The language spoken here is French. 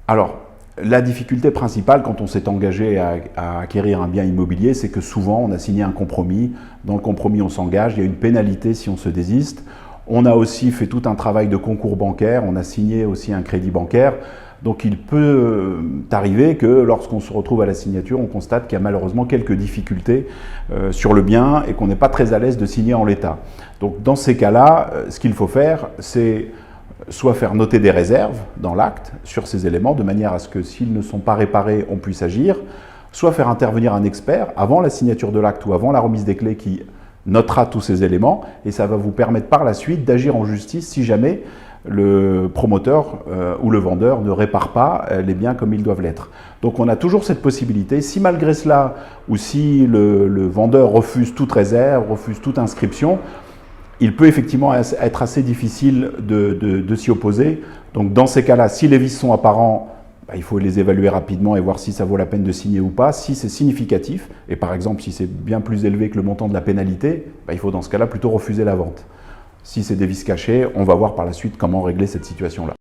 Alors, la difficulté principale quand on s'est engagé à acquérir un bien immobilier, c'est que souvent on a signé un compromis. Dans le compromis, on s'engage, il y a une pénalité si on se désiste. On a aussi fait tout un travail de concours bancaire, on a signé aussi un crédit bancaire. Donc il peut arriver que lorsqu'on se retrouve à la signature, on constate qu'il y a malheureusement quelques difficultés sur le bien et qu'on n'est pas très à l'aise de signer en l'état. Donc dans ces cas-là, ce qu'il faut faire, c'est soit faire noter des réserves dans l'acte sur ces éléments, de manière à ce que s'ils ne sont pas réparés, on puisse agir, soit faire intervenir un expert avant la signature de l'acte ou avant la remise des clés qui notera tous ces éléments, et ça va vous permettre par la suite d'agir en justice si jamais le promoteur ou le vendeur ne répare pas les biens comme ils doivent l'être. Donc on a toujours cette possibilité. Si malgré cela, ou si le vendeur refuse toute réserve, refuse toute inscription, il peut effectivement être assez difficile de s'y opposer. Donc dans ces cas-là, si les vices sont apparents, il faut les évaluer rapidement et voir si ça vaut la peine de signer ou pas. Si c'est significatif, et par exemple si c'est bien plus élevé que le montant de la pénalité, il faut dans ce cas-là plutôt refuser la vente. Si c'est des vices cachés, on va voir par la suite comment régler cette situation-là.